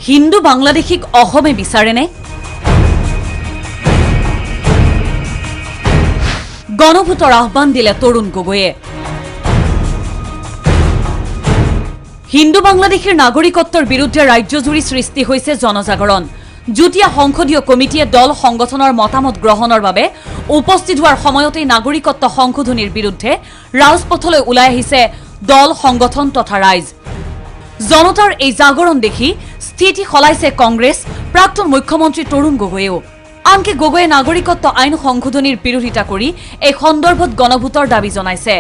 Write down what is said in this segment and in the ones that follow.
হিন্দু বাংলাদেশীক অসমে বিচাৰেনে? গণভোটৰ আহ্বান দিলে তৰুণ গগৈয়ে। হিন্দু বাংলাদেশীৰ নাগৰিকত্বৰ বিৰুদ্ধে ৰাজ্যজুৰি সৃষ্টি হৈছে জনজাগৰণ। যুটীয়া সংসদীয় কমিটিয়ে দল সংগঠনৰ মতামত গ্ৰহণৰ বাবে উপস্থিত হোৱাৰ সময়তেই নাগৰিকত্ব সংশোধনীৰ বিৰুদ্ধে ৰাজপথলৈ ওলাই আহিছে দল সংগঠন তথা ৰাইজ। জনতাৰ এই জাগৰণ দেখি স্থিতি সলাইছে কংগ্ৰেছ, প্ৰাক্তন মুখ্যমন্ত্ৰী তৰুণ গগৈয়েও। আনকি গগৈয়ে নাগৰিকত্ব আইন সংশোধনীৰ বিৰোধিতা কৰি এই সন্দৰ্ভত গণভোটৰ দাবী জনাইছে।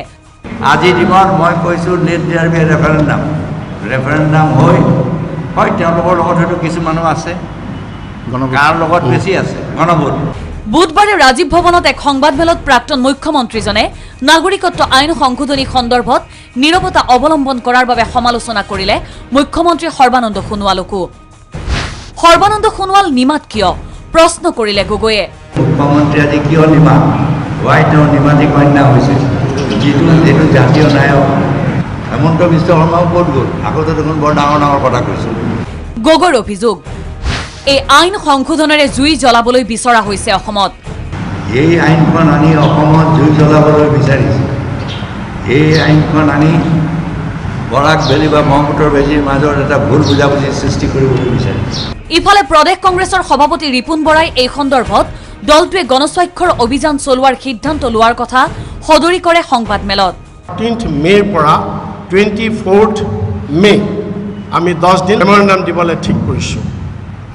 আজিৰ দিনত মই কৈছোঁ নেট ডিআৰবি ৰেফাৰেণ্ডাম হয় তেওঁলোকৰ লগত হয়তো কিছুমানো আছে, কাৰ লগত বেছি আছে গণভোট। বুধবাৰে ৰাজীৱ ভৱনত এক সংবাদমেলত প্ৰাক্তন মুখ্যমন্ত্ৰীজনে নাগৰিকত্ব আইন সংশোধনী সন্দৰ্ভত নীৰৱতা অৱলম্বন কৰাৰ বাবে সমালোচনা কৰিলে মুখ্যমন্ত্ৰী সৰ্বানন্দ সোণোৱালকো। সৰ্বানন্দ সোণোৱাল নিমাত কিয় প্ৰশ্ন কৰিলে গগৈয়ে। মুখ্যমন্ত্ৰী আজি কিয় নিমাত? হোৱাই তেওঁ নিমাতী কন্যা হৈছে, যিটো জাতীয় নায়ক হেমন্ত বিশ্ব শৰ্মাও ক'ত গ'ল? আগতে দেখোন বৰ ডাঙৰ ডাঙৰ কথা কৈছিল। গগৈৰ অভিযোগ, এই আইন সংশোধনেৰে জুই জ্বলাবলৈ বিচৰা হৈছে অসমত। এই আইনখন আনি অসমত জুই জ্বলাবলৈ বিচাৰিছে। এই আইনখন আনি বৰাক ভেলী বা ব্ৰহ্মপুত্ৰ ভেলীৰ মাজত এটা ভুল বুজাবুজি সৃষ্টি কৰিবলৈ বিচাৰিছে। ইফালে প্ৰদেশ কংগ্ৰেছৰ সভাপতি ৰিপুণ বৰাই এই সন্দৰ্ভত দলটোৱে গণস্বাক্ষৰ অভিযান চলোৱাৰ সিদ্ধান্ত লোৱাৰ কথা সদৰি কৰে সংবাদমেলত। 13 মে'ৰ পৰা 24 মে' আমি 10 দিন মেমৰেণ্ডাম দিবলৈ ঠিক কৰিছোঁ।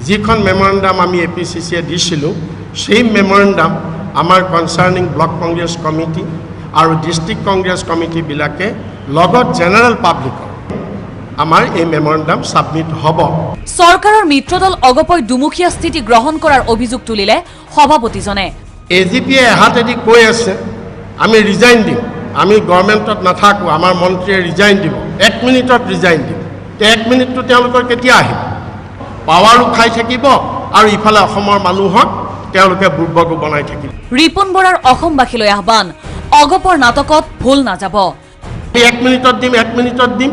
যিখন মেমৰেণ্ডাম আমি APCCয়ে দিছিলোঁ, সেই মেমৰেণ্ডাম আমাৰ কনচাৰ্নিং ব্লক কংগ্ৰেছ কমিটি আৰু ডিষ্ট্ৰিক্ট কংগ্ৰেছ কমিটিবিলাকে লগত জেনেৰেল পাব্লিকৰ আমাৰ এই মেমৰেণ্ডাম ছাবমিট হ'ব। চৰকাৰৰ মিত্ৰদল অগপই দুমুখীয়া স্থিতি গ্ৰহণ কৰাৰ অভিযোগ তুলিলে সভাপতিজনে। AGPয়ে এহাতেদি কৈ আছে আমি ৰিজাইন দিম, আমি গভৰ্ণমেণ্টত নাথাকোঁ, আমাৰ মন্ত্ৰীয়ে ৰিজাইন দিব, 1 মিনিটত ৰিজাইন দিব। 1 মিনিটটো তেওঁলোকৰ কেতিয়া আহিব? পাৱাৰো খাই থাকিব আৰু ইফালে অসমৰ মানুহক তেওঁলোকে বুৰ্বকো বনাই থাকিব। ৰিপুণ বৰাৰ অসমবাসীলৈ আহ্বান, অগপৰ নাটকত ভুল নাযাব। 1 মিনিটত দিম, 1 মিনিটত দিম,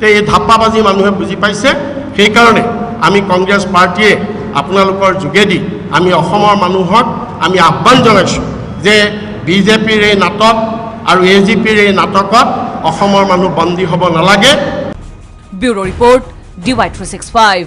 এই ধাপ্পাবাজি মানুহে বুজি পাইছে। সেইকাৰণে আমি কংগ্ৰেছ পাৰ্টীয়ে আপোনালোকৰ যোগেদি আমি অসমৰ মানুহক আমি আহ্বান জনাইছোঁ যে বিজেপিৰ এই নাটক আৰু AGPৰ এই নাটকত অসমৰ মানুহ বন্দী হ'ব নালাগে। Bureau report, DY365।